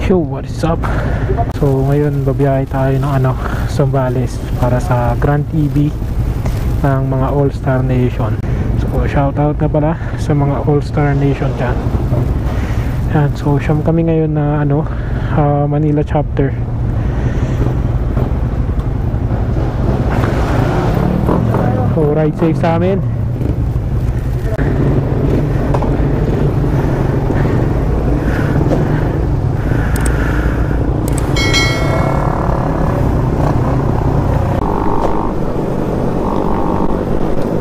Yo, what is up? So ngayon babiyahe tayo ng Zambales para sa Grand EB ng mga All-Star Nation. So shoutout na pala sa mga All-Star Nation dyan. Yan, so siyam kami ngayon na Manila chapter. So ride safe sa amin.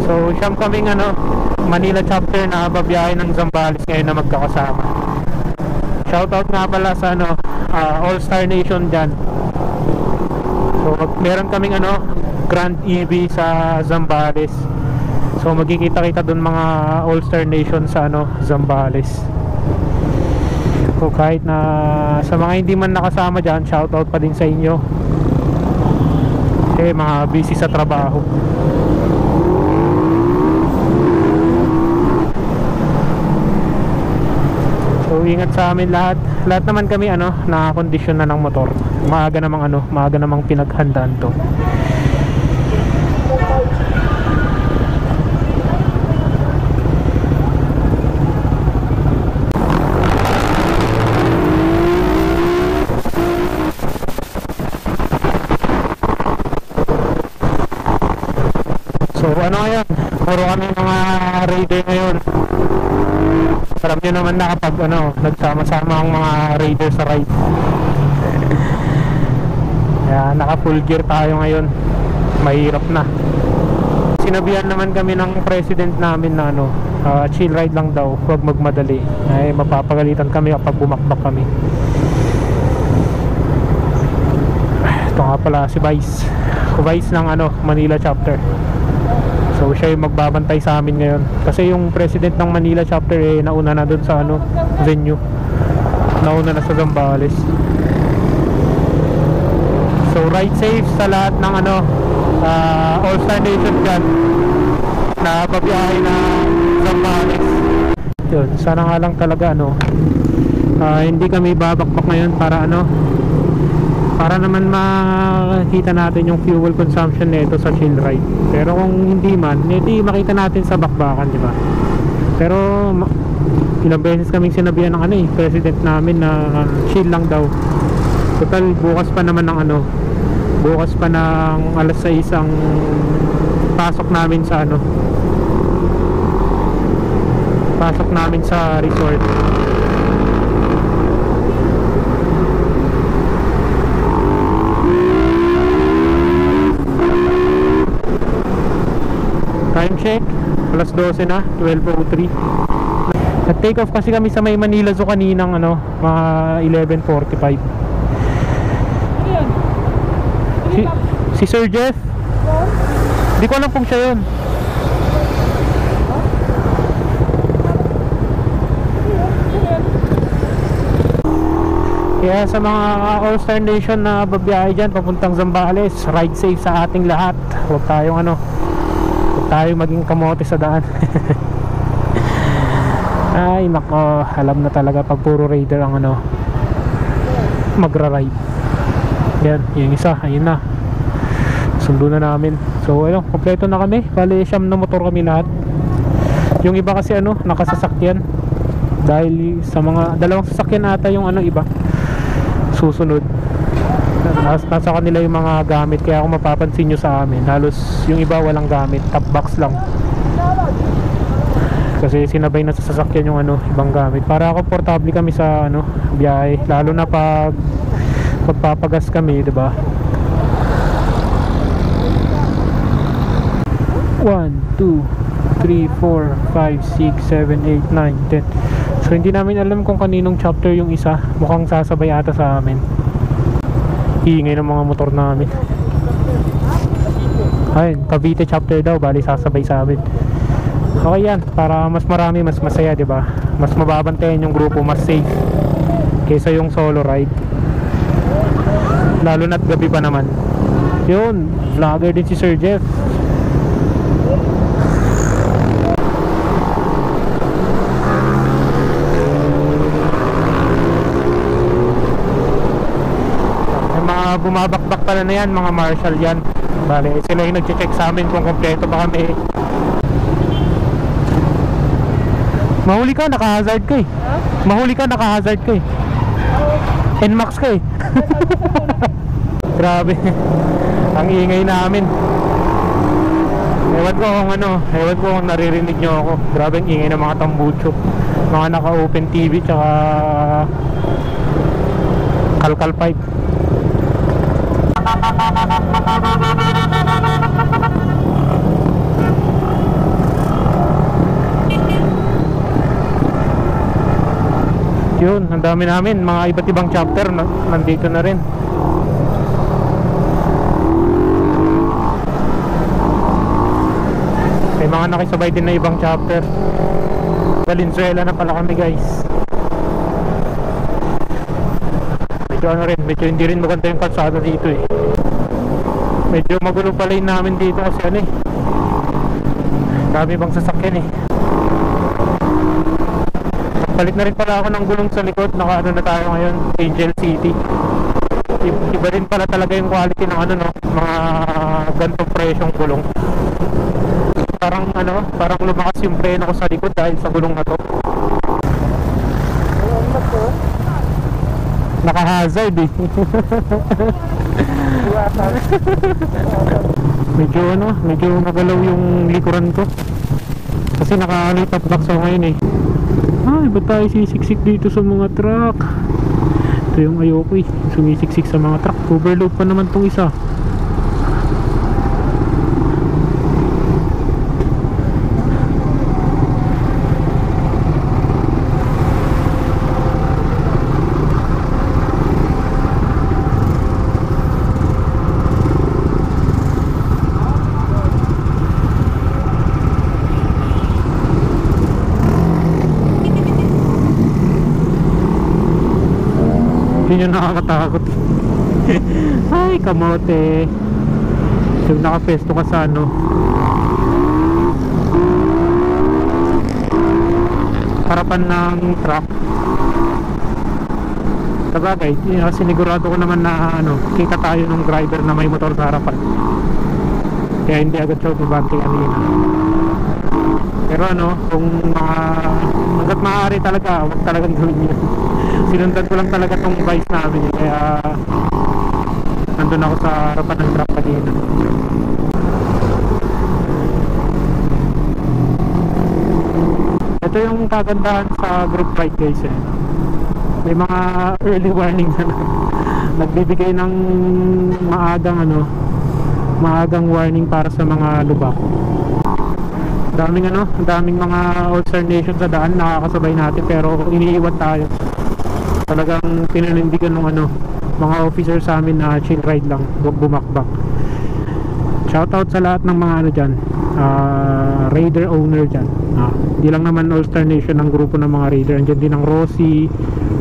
So siyam kaming Manila chapter na babiyahe ng Zambales ngayon na magkakasama. Shoutout nga pala sa All-Star Nation dyan. So meron kaming Grand EB sa Zambales. So magkikita-kita dun mga All-Star Nation sa Zambales. So kahit na sa mga hindi man nakasama dyan, shoutout pa din sa inyo. Kasi mga busy sa trabaho. So ingat sa amin lahat. Lahat naman kami nakakondisyon na ng motor. Maaga namang pinaghandaan to. So ngayon, puro kami mga raider ngayon. Alam nyo naman na kapag nagsama-sama ang mga raider sa ride. Kaya naka full gear tayo ngayon. Mahirap na. Sinabihan naman kami ng president namin na chill ride lang daw, huwag magmadali. Ay mapapagalitan kami kapag bumakbak kami. Ito nga pala si Vice ng Manila chapter. So siya yung magbabantay sa amin ngayon. Kasi yung president ng Manila chapter nauna na dun sa venue. Nauna na sa Zambales. So ride safe sa lahat ng All-Star Nation dyan na babiyahe na Zambales. Yun, sana nga lang talaga hindi kami babakbak ngayon para para naman makita natin yung fuel consumption nito sa chill ride. Pero kung hindi man, hindi makita natin sa bakbakan, di ba? Pero ilang beses kaming sinabihan ng president namin na chill lang daw. Total bukas pa naman ng bukas pa ng alas 6 ang pasok namin sa pasok namin sa resort. Time check, alas 12 na, 12:03. Nag-take off kasi kami sa may Manila Zoo kaninang mga 11:45. Si Sir Jeff? Hindi ko alam kung siya yun. Kaya sa mga All-Star Nation na babiyahe dyan papuntang Zambales, ride safe sa ating lahat. Huwag tayong tayo maging kamote sa daan. Ay nako, alam na talaga pag puro raider ang magra-ride. Yan, yung isa, ayun na, sundo na namin. So kompleto na kami. Bali siyam na motor kami lahat. Yung iba kasi nakasasakyan. Dahil sa mga dalawang sasakyan ata yung iba susunod. Nasa kanila yung mga gamit. Kaya kung mapapansin nyo sa amin, halos yung iba walang gamit, top box lang. Kasi sinabay na sa sasakyan yung ibang gamit para komportable kami sa biyahe. Lalo na pag magpapagas kami, diba? 1, 2, 3, 4, 5, 6, 7, 8, 9, 10. So hindi namin alam kung kaninong chapter yung isa. Mukhang sasabay ata sa amin. Ingay ng mga motor namin. Ayun, Cavite chapter daw, bali sasabay sa amin. Okay yan, para mas marami, mas masaya, diba? Mas mababantayan yung grupo, mas safe kaysa yung solo ride. Lalo na't gabi pa naman. Yun, vlogger din si Sir Jeff. bumabakbak pala na yan, mga marshal yan. Bale, sila yung nag-check sa amin kung kompleto ba kami. Mahuli ka, naka-hazard ka eh. Mahuli ka, naka-hazard ka eh. NMAX ka eh. Grabe. Ang ingay namin. Ewan ko kung ewan ko kung naririnig nyo ako. Grabe ang ingay ng mga tambucho. Mga naka-open TV tsaka kalkal pipe. Yun, ang dami namin, mga iba't ibang chapter nandito na rin. May mga nakisabay din na ibang chapter. Valenzuela na pala kami guys. Medyo hindi rin maganda yung kalsada dito eh. Medyo magulo pala yung namin dito kasi dami bang sasakyan eh. Palit na rin pala ako ng gulong sa likod. Na tayo ngayon, Angel City. Iba rin pala talaga yung quality ng mga gantong presyong gulong. Parang lumakas yung preno ko sa likod dahil sa gulong na to. Naka-hazard eh. medyo magalaw yung likuran ko. Kasi naka-top box ako ngayon eh. Ba't tayo sisiksik dito sa mga truck? Ito yung ayoko eh, sumisiksik sa mga truck. Overload pa naman tong isa. Yun yung nakakatakot. Ay, kamote. Yung nakapesto ka sa harapan ng truck. Sabagay, sinigurado ko naman na kita tayo ng driver na may motor sa harapan. Kaya hindi agad siya umabante kanina. Pero kung hanggat maaari talaga, huwag talagang gawin yun. Sinundan ko lang talaga tong vice namin eh. Kaya nandun ako sa harapan ng truck kanina. Ito yung kagandahan sa group ride guys eh. May mga early warning na nagbibigay ng maagang warning para sa mga lubak. Daming mga alternation sa daan nakakasabay natin pero iniiwan tayo. Talagang pinanindigan ng mga officer sa amin na chill ride lang, huwag bumakbak. Shoutout sa lahat ng mga dyan, Raider owner dyan. Di lang naman alternation ng grupo ng mga Raider, andyan din ang Rossi,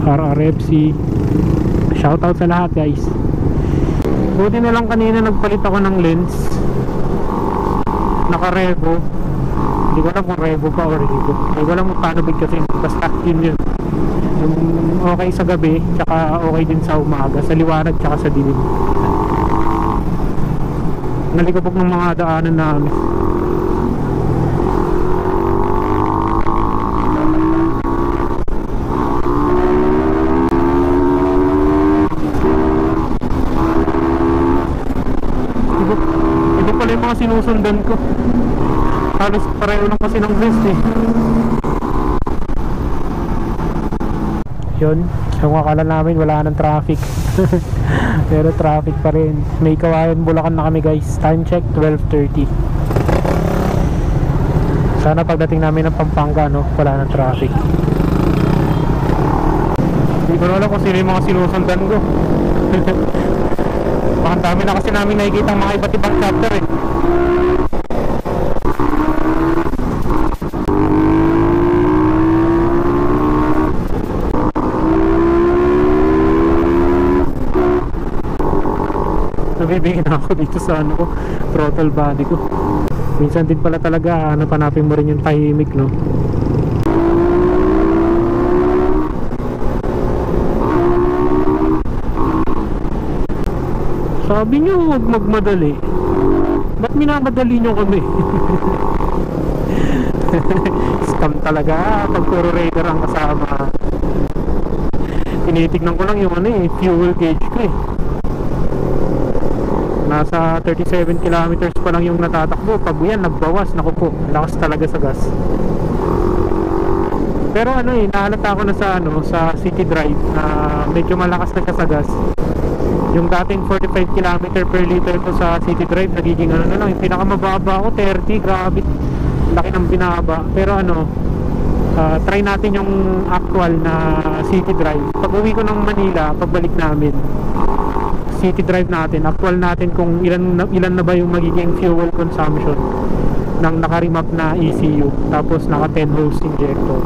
RRFC. Shoutout sa lahat guys. Buti na lang kanina nagpalit ako ng lens, naka Revo. Hindi ko alam kung Revo pa or Revo, hindi ko alam kung paano bigkasin. Basta yun okay sa gabi, tsaka okay din sa umaga, sa liwanag tsaka sa dilim. Nalikabog ng mga daanan namin. Iba pala yung mga sinusundan ko. Halos pareho lang kasi ng vest eh. Yun, kung akala namin wala ng traffic. Pero traffic pa rin. May Kawayan, Bulacan na kami guys. Time check 12:30. Sana pagdating namin ng Pampanga wala ng traffic. Hindi ko alam kung sino yung mga sinusundan ko. Baka dami na kasi namin nakikita mga iba't ibang chapter eh. Nabibingin ako dito sa throttle body ko. Minsan din pala talaga hanapin mo rin yung tahimik Sabi nyo huwag magmadali. Ba't minamadali nyo kami? Scam talaga pag puro raider ang kasama. Tinitignan ko lang yung fuel gauge ko eh. Nasa 37 kilometers pa lang yung natatakbo. Pag yan nagbawas, naku po, lakas talaga sa gas. Pero nahalata ko na sa city drive na medyo malakas na siya sa gas. Yung dating 45 km per liter ko sa city drive, nagiging yung pinakamababa ko 30, grabe. Laki ng binaba. Pero try natin yung actual na city drive. Pag uwi ko ng Manila, pagbalik namin, city drive natin, actual natin kung ilan na ba yung magiging fuel consumption ng naka-remap na ECU, tapos naka 10 holes injector.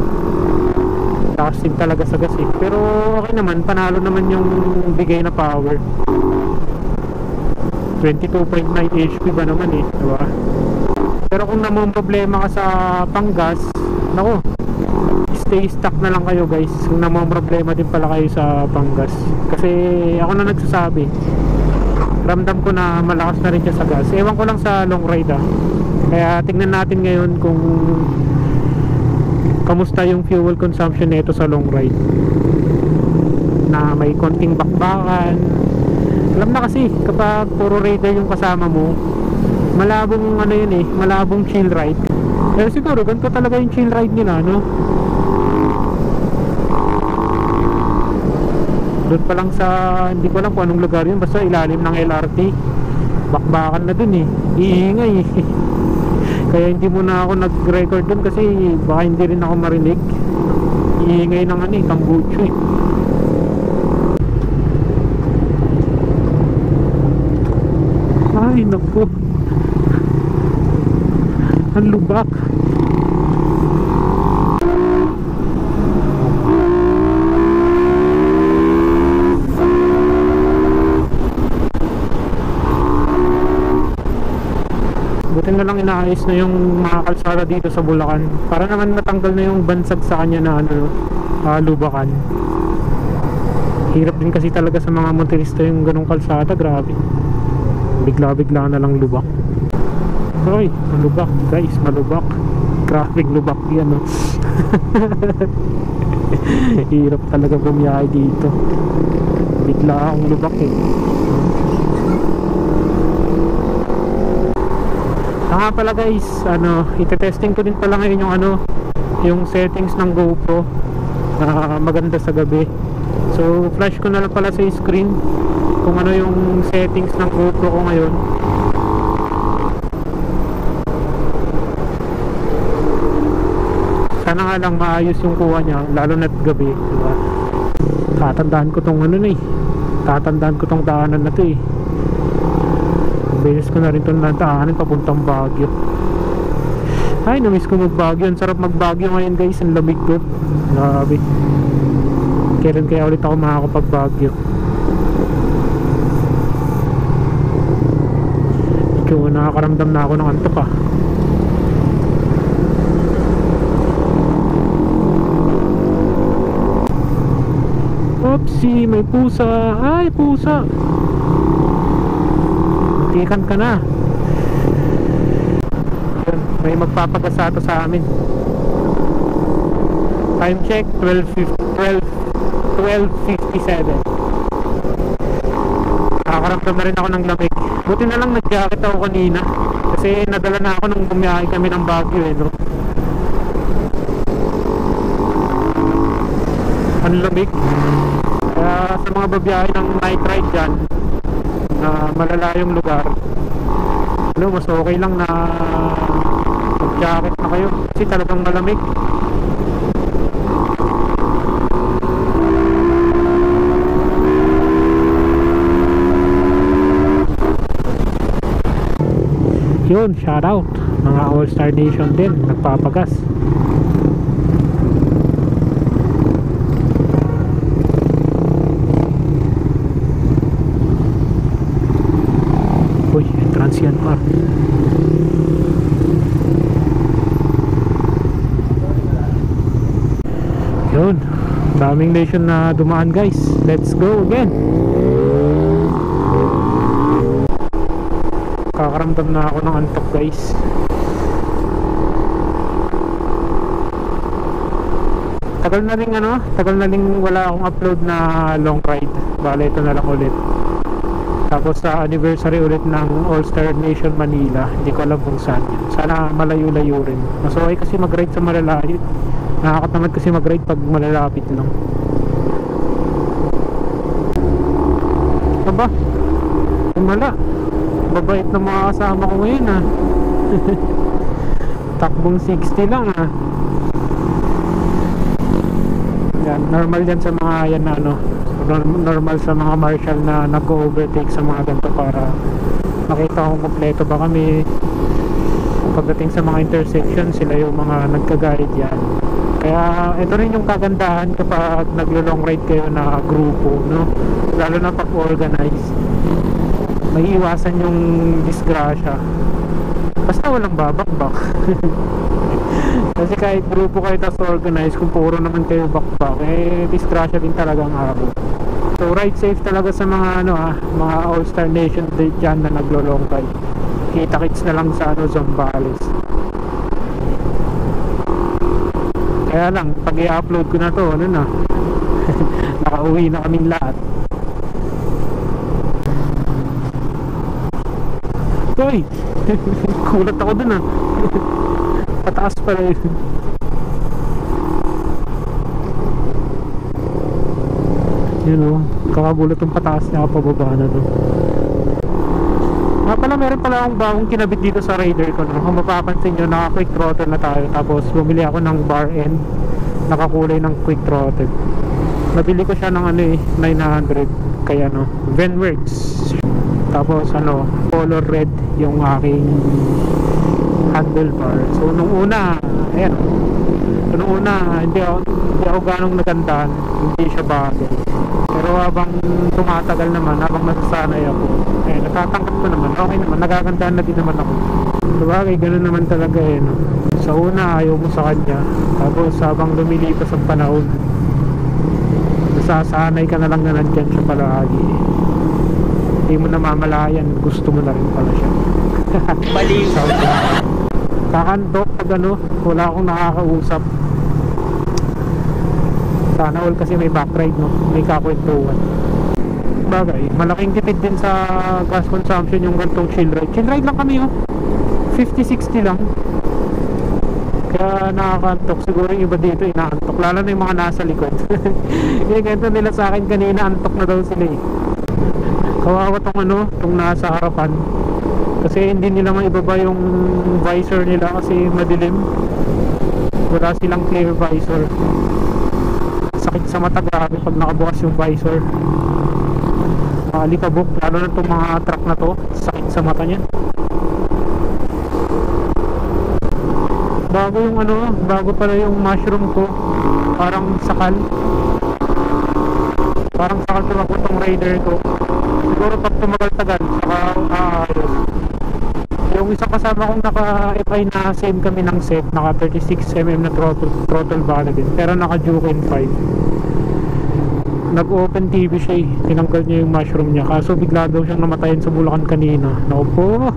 Lakas din talaga sa gas eh. Pero okay naman, panalo naman yung bigay na power. 22.9 HP ba naman eh, diba? Pero kung namang problema ka sa panggas, nako, stay stock na lang kayo guys. Kung namang problema din pala kayo sa panggas. Kasi ako na nagsasabi, ramdam ko na malakas na rin siya sa gas. Ewan ko lang sa long ride ah. Kaya tingnan natin ngayon kung kamusta yung fuel consumption nito sa long ride, na may konting bakbakan. Alam na kasi kapag puro raider yung kasama mo, malabong malabong chill ride. Pero siguro ganito talaga yung chill ride nila, no? Doon pa lang sa, hindi ko alam kung anong lugar yun, basta ilalim ng LRT. Bakbakan na dun eh, iingay eh. Kaya hindi muna ako nag-record dun kasi baka hindi rin ako marinig. Iingay ng tambucho eh. Ay naku, ang lubak. Buti na lang inaayos na yung mga kalsada dito sa Bulacan para naman matanggal na yung bansag sa kanya na lubakan. Hirap din kasi talaga sa mga motorista yung ganong kalsada, grabe. Bigla-bigla na lang lubak. Hoy, malubak guys, malubak. Grabe lubak yan, no? Hirap talaga bumiyahe dito. Bigla akong lubak eh. Nga pala guys, itetesting ko din pala ngayon yung yung settings ng GoPro na maganda sa gabi. So flash ko na lang pala sa screen kung ano yung settings ng GoPro ko ngayon. Sana nga lang maayos yung kuha niya, lalo na't gabi, diba? Tatandaan ko tong tatandaan ko tong daanan na to eh. Beses ko na rin itong nadaanan papuntang Baguio. Ay, namiss ko mag Baguio. Ang sarap mag Baguio ngayon guys, ang lamig doon. Grabe. Kailan kaya ulit ako makakapag Baguio? So, nakakaramdam na ako ng antok ah. Oopsie, may pusa. Ay, pusa. Tikan ka na. May magpapagasato sa amin. Time check 12:57. Nakakaramdam na rin ako ng lamig. Buti na lang nag-jacket ako kanina kasi nadala na ako nung bumiyahe kami ng Baguio no? Ang lamig. Kaya sa mga babiyahe ng night ride dyan na malalayong lugar, mas okay lang na mag-jacket na kayo kasi talagang malamig. Yun, shout out mga All Star Nation din, nagpapagas. Uy, entrance yan pa. Yun, daming nation na dumaan guys. Let's go again. nakakaramdam na ako ng antok guys. Tagal na rin wala akong upload na long ride. Bale ito na lang ulit. Tapos sa anniversary ulit ng All Star Nation Manila. Hindi ko alam kung saan. Sana malayo-layo rin. Mas okay kasi mag-ride sa malalayo. Nakakatamad kasi mag-ride pag malalapit lang. Aba, umala. Babait na mga kasama ko ngayon ah. Takbong 60 lang ah. Yan, normal yan sa mga yan na ano, normal sa mga marshal na nag-overtake sa mga ganito para makita kung kompleto ba kami. Pagdating sa mga intersection, sila yung mga nagka-guide yan. Kaya ito rin yung kagandahan kapag naglo-long ride kayo na grupo, no? Lalo na pag organized. May iwasan yung disgrasya. Basta walang babakbak. Kasi kahit grupo kayo tas organized, kung puro naman kayo bakbak, eh disgrasya din talaga ang abot. So ride safe talaga sa mga mga All-Star Nation dyan na naglo-long ride. Kita-kits na lang sa Zambales. Kaya lang, pag i-upload ko na to, nakauwi na kaming lahat. Uy! Kulat ako dun ah. Pataas pala yun. Yun o, kakagulat yung pataas niya pababa na to. Pala meron pala akong bagong kinabit dito sa Raider ko, no? Kung mapapansin nyo, naka quick throttle na tayo. Tapos bumili ako ng bar end, nakakulay ng quick throttle. Nabili ko siya ng 900 kaya Venworks. Tapos color red yung aking handlebar. So nung una, ayan, hindi ako ganong nagandahan, hindi siya bagay. Pero habang tumatagal naman, habang nasasanay ako, natatanggap ko naman, okay naman, nagagandahan na din naman ako. Sabagay, ganoon naman talaga no? Sa una, ayaw mo sa kanya. Tapos habang lumilipas ang panahon, nasasanay ka na lang na nandyan siya palagi. Hindi mo namamalayan, gusto mo na rin pala siya. Baliw. Kakandok pag wala akong nakakausap. Sana all kasi may backride, may kakwentuhan. Bagay, malaking tipid din sa gas consumption yung gantong chill ride. Chill ride lang kami 50-60 lang. Kaya nakakantok. Siguro yung iba dito inaantok, lalo na yung mga nasa likod. Yung ganito nila sa akin kanina, antok na daw sila kawawa tong nasa harapan. Kasi hindi nila maibaba yung visor nila kasi madilim. Wala silang clear visor. Sakit sa mata grabe pag nakabukas yung visor. Alikabok, lalo na itong mga truck na to, sakit sa mata niyan. Bago pala yung mushroom ko. Parang sakal tumakbo itong Raider ko. Siguro pag tumagal-tagal saka ayos. Yung isang kasama kong naka FI na same kami ng set, naka 36mm na throttle bala din, pero naka Juken 5. Nag-open TV siya tinanggal niya yung mushroom niya, kaso bigla daw siyang namatayan sa Bulacan kanina. Naku po.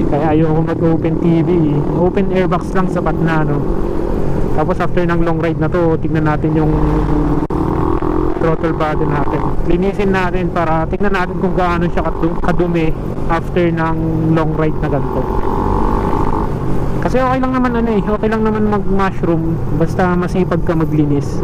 Kaya ayoko mag-open TV. Open airbox lang sapat na Tapos after ng long ride na to, tignan natin yung throttle body natin, linisin natin para tignan natin kung gaano siya kadumi after ng long ride na ganito. Kasi okay lang naman okay lang naman mag mushroom basta masipag ka maglinis,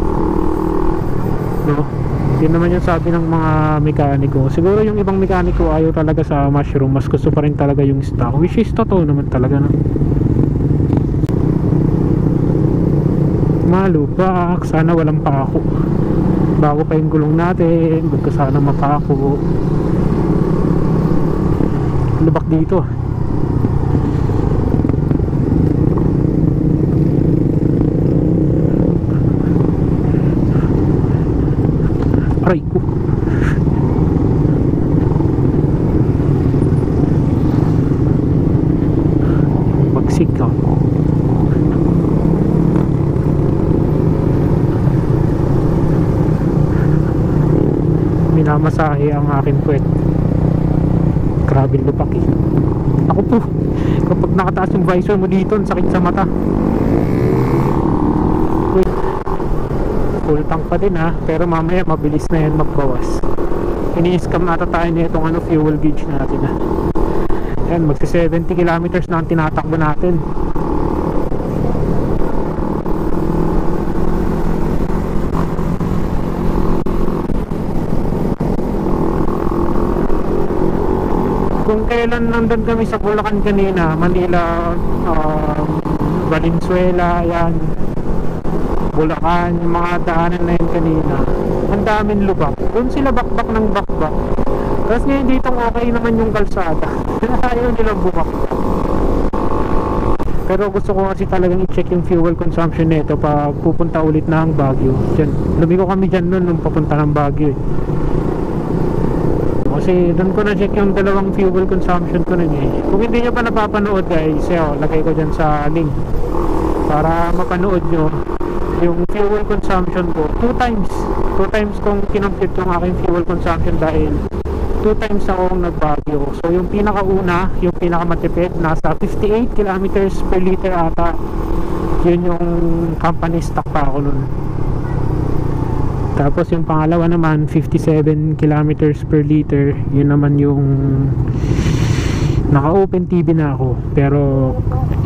yun naman yung sabi ng mga mekaniko. Siguro yung ibang mekaniko ayaw talaga sa mushroom, mas gusto pa rin talaga yung stock, which is totoo naman talaga Malupak, sana walang pako. Bago pa yung gulong natin, huwag ka sana mapako. Lubak dito. Aray ko. Bagsik ka. Minamasahe ang aking puwet. Grabe lupak eh. Ako po, kapag nakataas yung visor mo dito, ang sakit sa mata. Wait, full tank pa din ha, pero mamaya mabilis na yan magbawas. Ini-scam nata tayo na itong ano, fuel gauge natin ha. Yan, magsi 70 kilometers na ang tinatakbo natin. Kung kailan nandun kami sa Bulacan kanina, Manila, Valenzuela, yan, Bulacan, yung mga daanan na yun kanina, ang daming lubak. Doon sila bakbak ng bakbak. Tapos ngayon dito okay naman yung kalsada. Ayaw nilang bumakbak. Pero gusto ko kasi talagang i-check yung fuel consumption nito pag pupunta ulit na ang Baguio. Diyan, lumiko kami dyan nun nung papunta ng Baguio eh. Kasi doon ko na-check yung dalawang fuel consumption ko nun eh. Kung hindi nyo pa napapanood guys, lagay ko dyan sa link para mapanood nyo yung fuel consumption ko. 2 times kong kinompute yung aking fuel consumption dahil 2 times akong nag-Baguio. So yung pinakauna, yung pinakamatipid, nasa 58 kilometers per liter ata. Yun yung company stock pa ako nun. Tapos yung pangalawa naman 57 kilometers per liter. Yun naman yung naka open TV na ako pero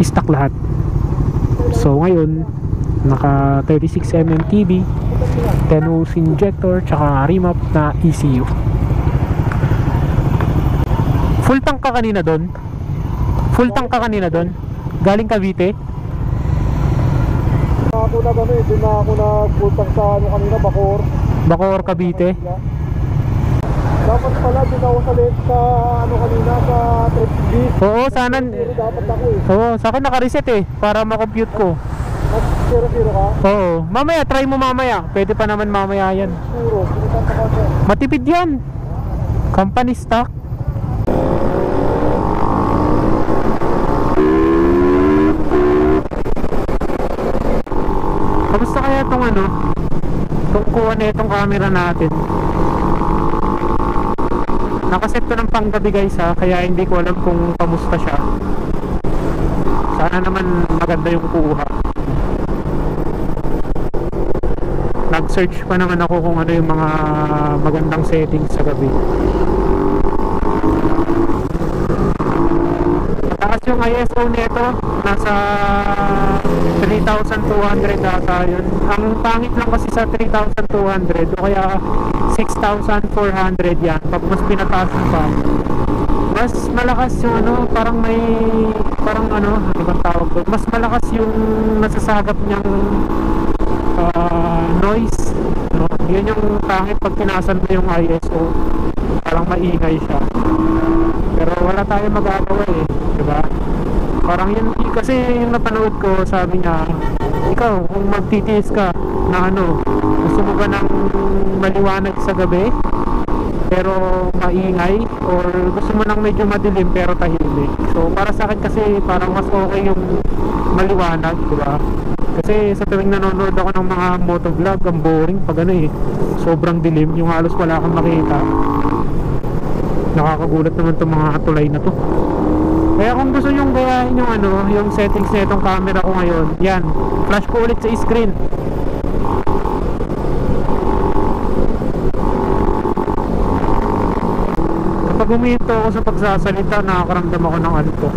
stock lahat. So ngayon naka 36mm TV, 10 hose injector, tsaka remap na ECU. Full tank ka kanina doon? Full tank ka kanina doon? Galing Cavite? Ako na kami, doon na ako nag-full tank sa ano kanina, Bacoor. Bacoor, Cavite? Dapat pala doon ako sa ano kanina, sa trip B. Oo, sana. Dapat ako eh. Oo, sa akin naka-reset eh, para ma-compute ko. Mas 0-0 ka? Oo, mamaya, try mo mamaya. Pwede pa naman mamaya yan. Puro, pinitan pa kasi. Matipid yan. Company stock. Kamusta kaya itong ano? Itong kuha na itong camera natin. Nakaset ko ng panggabi guys ha, kaya hindi ko alam kung kamusta siya. Sana naman maganda yung kuha. Nag-search pa naman ako kung ano yung mga magandang settings sa gabi. Mataas yung ISO nito, nasa 3,200 ata yun. Ang pangit lang kasi sa 3,200 o kaya 6,400 yan. Pag mas pinataas pa, mas malakas yung ano, parang may, parang ano bang tawag doon? Mas malakas yung nasasagap niyang noise, no? Yun yung pangit pag tinasan mo yung ISO, parang maingay siya. Pero wala tayong magagawa eh, diba? Parang yun kasi yung napanood ko, sabi niya, ikaw kung magtitiis ka na ano, gusto mo ba ng maliwanag sa gabi pero maingay, or gusto mo ng medyo madilim pero tahimik? So para sa akin kasi parang mas okay yung maliwanag, diba? Kasi sa tuwing nanonood ako ng mga motovlog, ang boring pag ano eh, sobrang dilim, yung halos wala kang makita. Nakakagulat naman itong mga tulay na to. Kaya kung gusto nyong gayahin yung ano, yung settings na itong camera ko ngayon, yan, flash ko ulit sa screen. Kapag huminto ako sa pagsasalita, nakakaramdam ako ng ano to.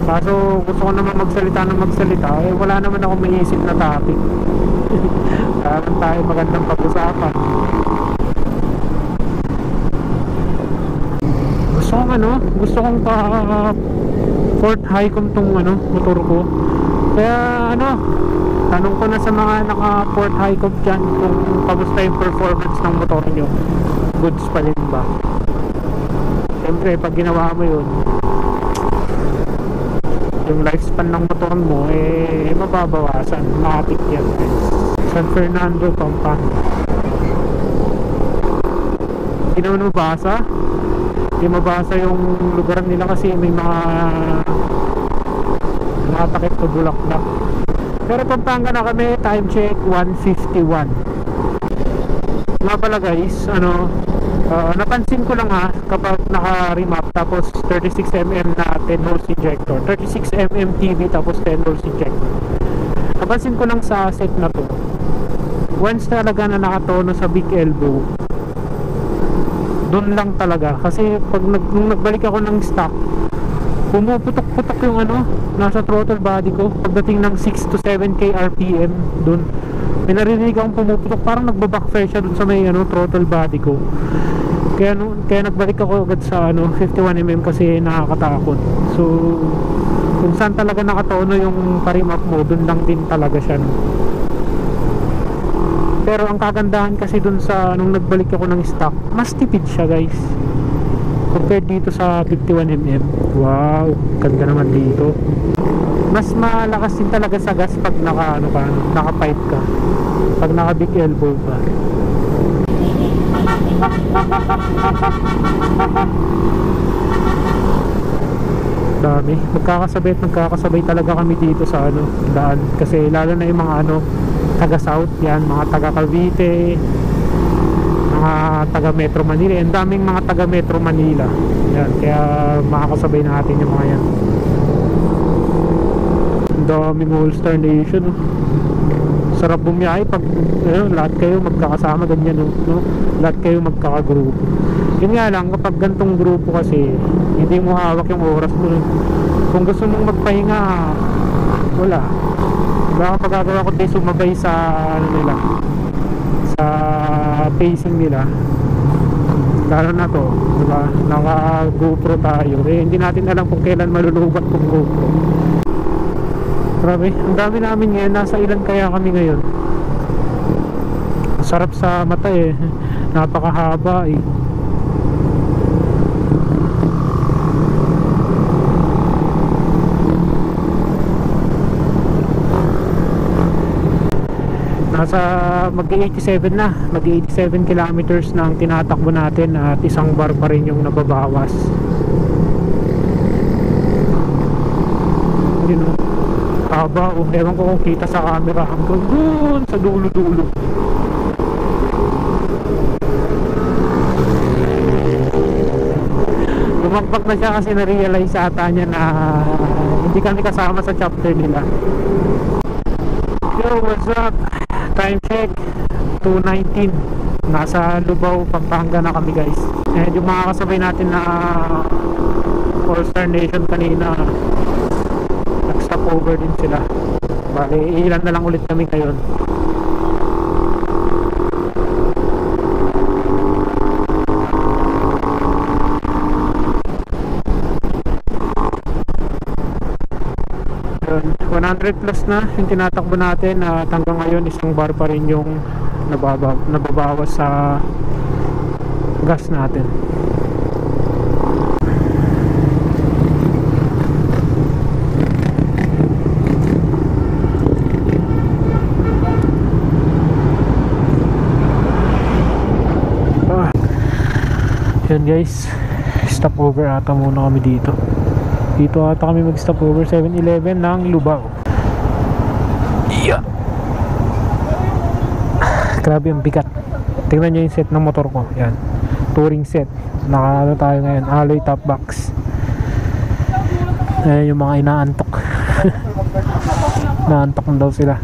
Kaso gusto ko naman magsalita ng magsalita, eh wala naman ako maiisip na topic. Kaya naman tayo magandang pag-usapan. Gusto kong pa Fort Highcomb tong ano, motor ko. Kaya ano, tanong ko na sa mga naka Fort Highcomb dyan kung kamusta yung performance ng motor nyo. Goods pa rin ba? Siyempre pag ginawa mo yun, yung lifespan ng motor mo eh mababawasan, matik yan. San Fernando, Pampanga. Hindi naman mabasa. Hindi mabasa yung lugar nila kasi may mga nakatakip to Bulaklak. Pero Pampanga na kami, time check 1:51. Nga pala guys, ano, Napansin ko lang kapag naka-remap tapos 36mm na 10 holes injector, 36mm TV tapos 10 holes injector. Napansin ko lang sa set na to, once talaga na nakatono sa big elbow, doon lang talaga. Kasi pag nung nagbalik ako ng stock, pumuputok-putok yung nasa throttle body ko. Pagdating ng 6 to 7k RPM, doon may narinig akong pumuputok, parang nagbabackfire siya doon sa may throttle body ko. Kaya nagbalik ako agad sa 51mm kasi nakakatakot. So kung saan talaga nakatono yung parimap mo, doon lang din talaga siya, no? Pero ang kagandahan kasi dun sa nung nagbalik ako ng stock, mas tipid siya, guys, compared dito sa 51mm. Wow, ganda naman dito. Mas malakas din talaga sa gas pag naka-pipe ka, pag naka big elbow ka. Dami, magkakasabay talaga kami dito sa daan, kasi lalo na yung mga taga South, yan, mga taga Cavite, mga taga Metro Manila. Ang daming mga taga Metro Manila yan, kaya makakasabay natin yung mga yan. Ang daming All-Star Nation, sarap bumiyahe pag lahat kayo magkakasama ganyan, no? Lahat kayo magkakagrupo. Yun nga lang, kapag gantong grupo kasi hindi mo hawak yung oras mo. Kung gusto mong magpahinga, wala, baka pagkagawa ko tayo sumabay sa nila, sa pacing nila. Lalo na to, diba, naka GoPro tayo, hindi natin alam kung kailan malulubat kung GoPro. Grabe, ang dami namin ngayon. Nasa ilan kaya kami ngayon? Sarap sa mata napakahaba nasa mag-87 na, mag-87 kilometers na ang tinatakbo natin, at isang bar pa rin yung nababawas. Yun haba, ewan ko kung kita sa camera, hanggang dun sa dulo-dulo. Lumagpak na siya kasi na-realize ata niya na hindi kami kasama sa chapter nila. Yo, what's up? Time check 2:19. Nasa Lubao, Pampanga na kami, guys. And yung mga kasabay natin na All-Star Nation kanina, nag-stop over din sila. Bale, ilan na lang ulit kami ngayon. Yun, 100 plus na yung tinatakbo natin, at hanggang ngayon isang bar pa rin yung nababawas sa gas natin. Yun, guys, stop over ata muna kami dito. Dito ata kami mag stop over, 7-Eleven ng Lubao. Yeah. Grabe ang bigat. Tingnan nyo yung set ng motor ko. Yan, touring set. Naka tayo ngayon, alloy top box. Ayan yung mga inaantok. Naantok na daw sila.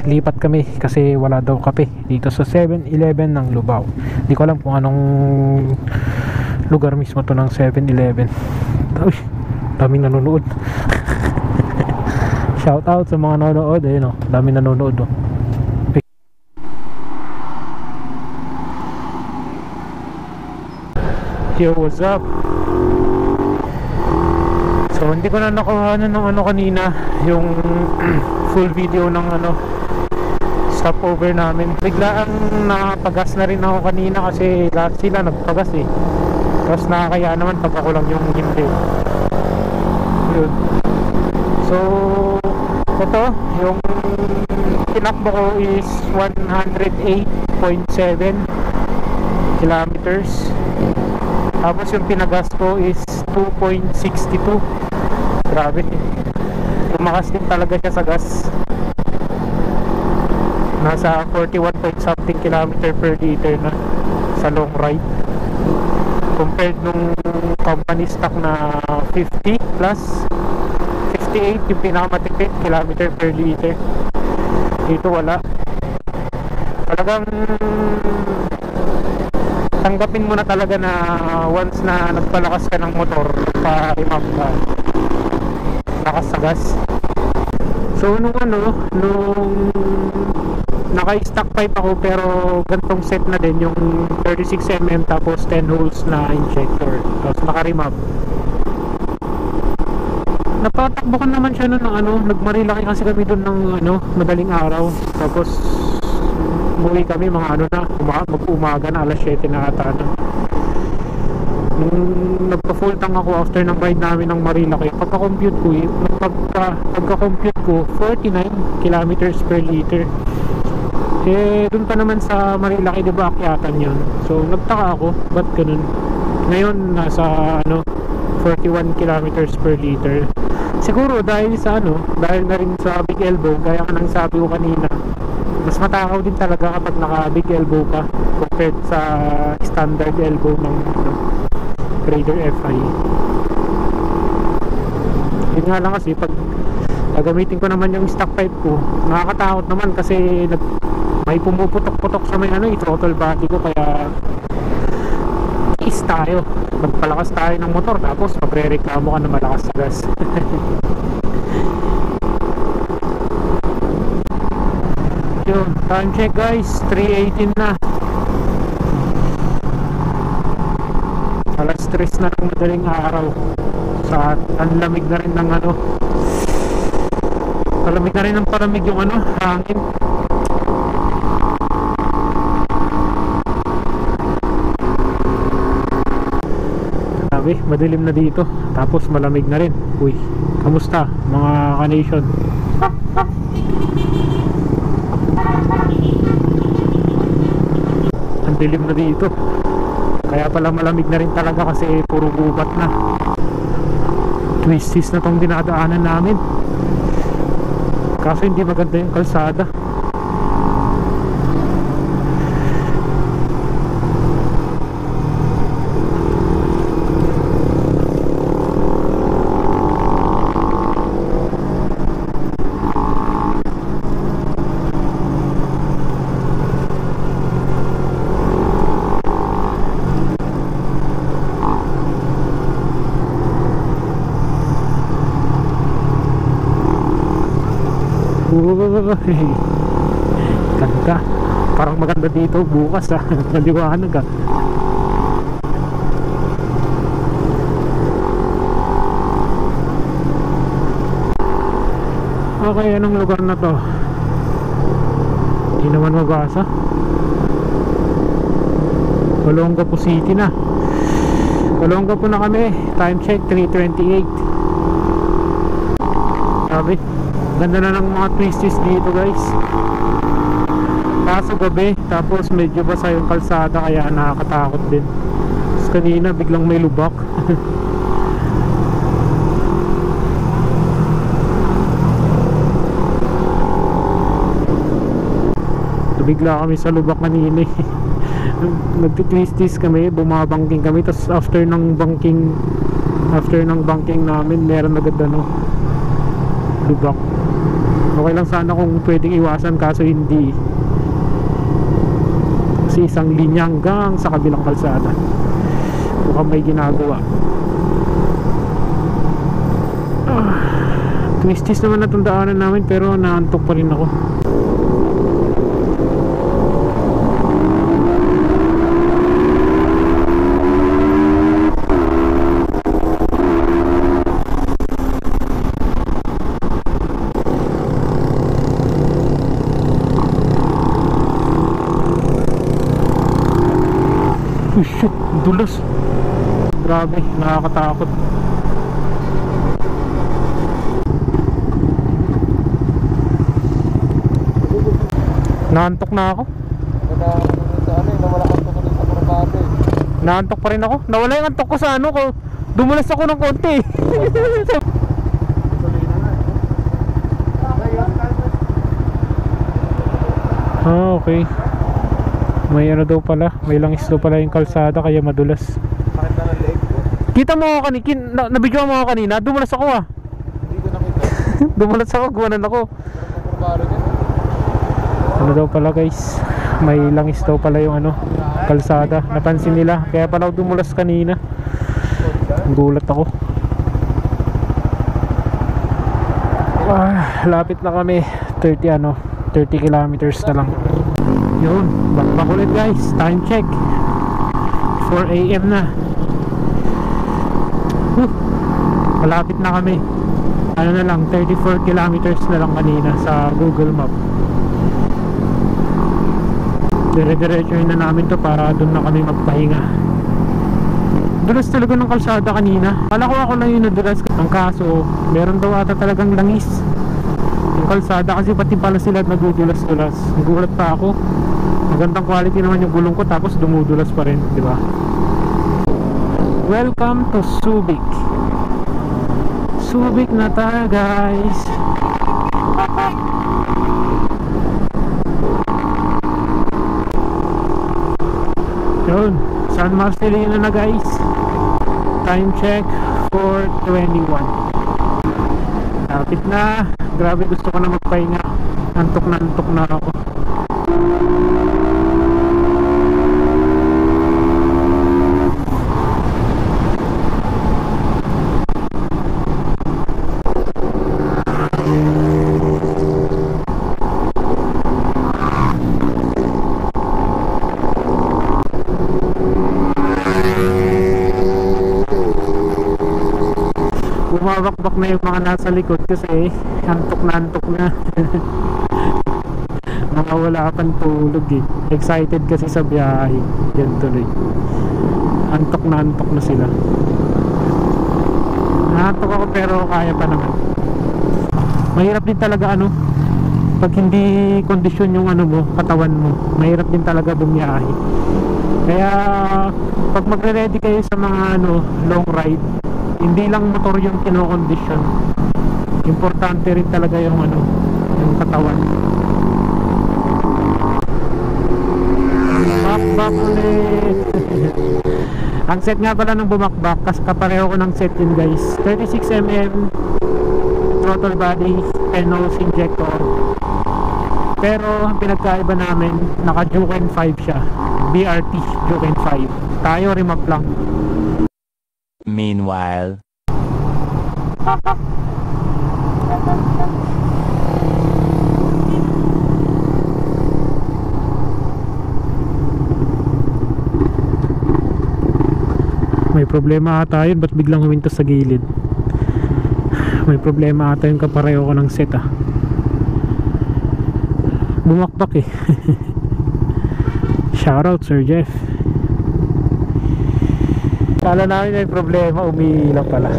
Lipat kami kasi wala daw kape dito sa 7-Eleven ng Lubao. Hindi ko alam kung anong lugar mismo to ng 7-Eleven. Uy, daming nanonood. Shout out sa mga nanonood, daming nanonood. Yo, what's up? So hindi ko na nakuha ng kanina, yung full video ng stopover namin. Biglaan napagas na rin ako kanina kasi lahat sila nagpagas tapos nakakaya naman pag ako lang yung hindi. Yun. So ito, yung tinakbo ko is 108.7 kilometers. Tapos yung pinagas ko is 2.62. Grabe, tumakas din talaga siya sa gas. nasa 41 point something kilometer per liter na sa long ride, compared nung company stock na 50 plus 58 yung pinakamatipid kilometer per liter. Dito wala. Talagang tanggapin mo na talaga na once na nagpalakas ka ng motor pa imam ka, lakas sa gas. So nung naka-stock pipe ako, pero gantong set na din yung 36mm tapos 10 holes na injector, tapos naka-remap. Napatakbo ko naman siya nun ng nagmarilaki kasi kami dun ng madaling araw, tapos umuwi kami mga mag-umaga na, alas 7 na ata na. Nung nagpa-full tank ako after ng ride namin ng Marilaki, pagka-compute ko 49 kilometers per liter. Eh dun pa naman sa Marilaki, diba akyatan yun? So nagtaka ako, ba't ganun? Ngayon nasa 41 kilometers per liter. Siguro dahil sa dahil na rin sa big elbow, gaya ka nang sabi ko kanina, mas matakaw din talaga kapag naka big elbow ka compared sa standard elbow ng Raider FI. Yun nga lang kasi pag gagamitin ko naman yung stock pipe ko, nakakatakot naman kasi may pumuputok-putok sa may i-throttle body ko, kaya is tayo, magpalakas tayo ng motor tapos magre-reklamo ka na malakas sa gas. Yun, time check guys, 3:18 na. Alas 3 na ng madaling araw. Sa ang lamig na rin ng palamig na rin ng palamig yung hangin. Sabi, madilim na dito, tapos malamig na rin. Uy, kamusta mga ka-nation? Ang dilim na dito. Kaya pala malamig na rin talaga kasi puro gubat na. Twisties na tong dinadaanan namin. Kaso hindi maganda yung kalsada. Ganda. Parang maganda dito bukas maliwanag Okay, anong lugar na to? Hindi naman mabasa. Olongapo City na. Olongapo na kami. Time check 3:28. Sabi, ganda na ng mga twisties dito guys. Kaso gabi, tapos medyo basa yung kalsada, kaya nakakatakot din. Tapos kanina biglang may lubak. Bigla kami sa lubak kanina. Nagtitwisties kami, bumabangking kami, tapos after ng banking namin, meron agad lubak. Okay lang sana kung pwedeng iwasan, kaso hindi. Kasi isang linya hanggang sa kabilang kalsada, mukhang may ginagawa. Twisties naman na itong daanan namin, pero naantok pa rin ako. Shit, dulas. Grabe, nakakatakot. Naantok na ako. Naantok pa rin ako. Nawala yung antok ko sa dumulas ako ng konti. Ah, okay. May ano daw pala, may langis daw pala yung kalsada kaya madulas. Sakit na ng leg ko. Kita mo ako kanina, nabidyo mo ako kanina, dumulas ako ah. Hindi ko nakita. Dumulas ako, guwanan ako. Kurbaro dyan. Ano daw pala guys, may langis daw pala yung ano, kalsada. Napansin nila, kaya pala ako dumulas kanina. Gulat ako. Lapit na kami. 30 kilometers na lang. Yun, bakbak ulit guys. Time check 4 AM na. Malapit na kami. Ano na lang, 34 kilometers na lang kanina sa Google Map. Dire-diretsuhin na namin to para doon na kami magpahinga. Dulas talaga ng kalsada kanina. Kala ko ako lang yung nadulas. Ang kaso, meron daw ata talagang langis yung kalsada kasi pati pala sila nagudulas-dulas. Nagulat pa ako. Magandang quality naman yung gulong ko tapos dumudulas pa rin, di ba? Welcome to Subic. Subic na tayo guys. Yun, San Marcelino na guys. Time check 4:21. Lapit na. Grabe, gusto ko na magpahinga. Antok na ako. Bumabakbak na yung mga nasa likod kasi antok na mga wala pang tulog eh. Excited kasi sa biyahe. Yan tuloy, antok na sila. Naantok ako pero kaya pa naman. Mahirap din talaga ano pag hindi kondisyon yung ano mo, katawan mo. Mahirap din talaga bumiyahe. Kaya pag magre-ready kayo sa mga ano long ride, hindi lang motor yung kinokondisyon, importante rin talaga yung ano, yung katawan. Bakbak ulit. Ang set nga pala ng bumakbak, kasi kapareho ko ng set yun guys. 36mm throttle body and nose injector, pero ang pinagkaiba namin, naka Juken 5 siya, BRT Juken 5. Tayo remap lang. Meanwhile, may problema ata yun, ba't biglang huminto sa gilid? May problema ata yung kapareho ko ng set ah. Bumakbak eh. Shoutout Sir Jeff. Kala namin may problema, umiilang pala.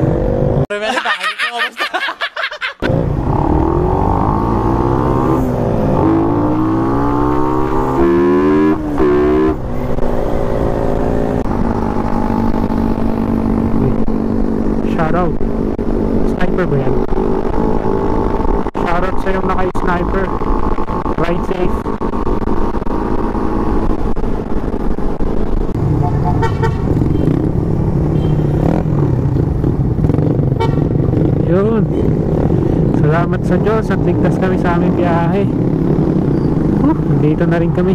Shoutout. Sniper ba yan? Shoutout sa yung naka-sniper. Ride safe. Yun, salamat sa Diyos at ligtas kami sa aming biyahe. Dito na rin kami.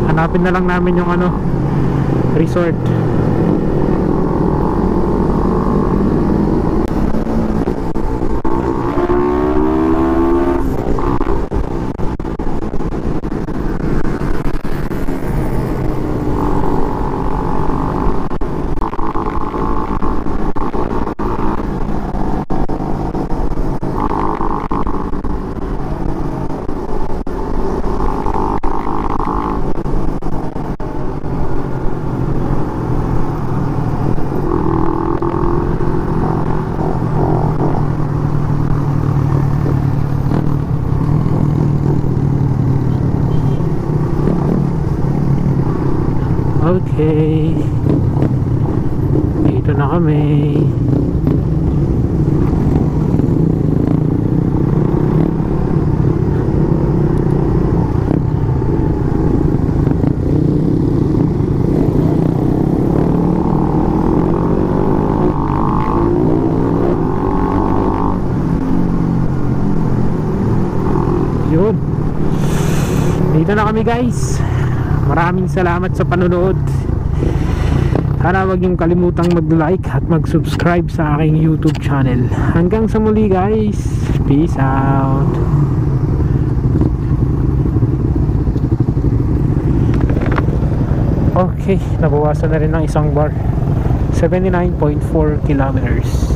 Hanapin na lang namin yung ano, resort. Okay, dito na kami. Yun, dito na kami guys. Maraming salamat sa panonood. Sana wag niyong kalimutang mag-like at mag-subscribe sa aking YouTube channel. Hanggang sa muli guys, peace out. Okay, nabawasan na rin ng isang bar. 79.4 kilometers.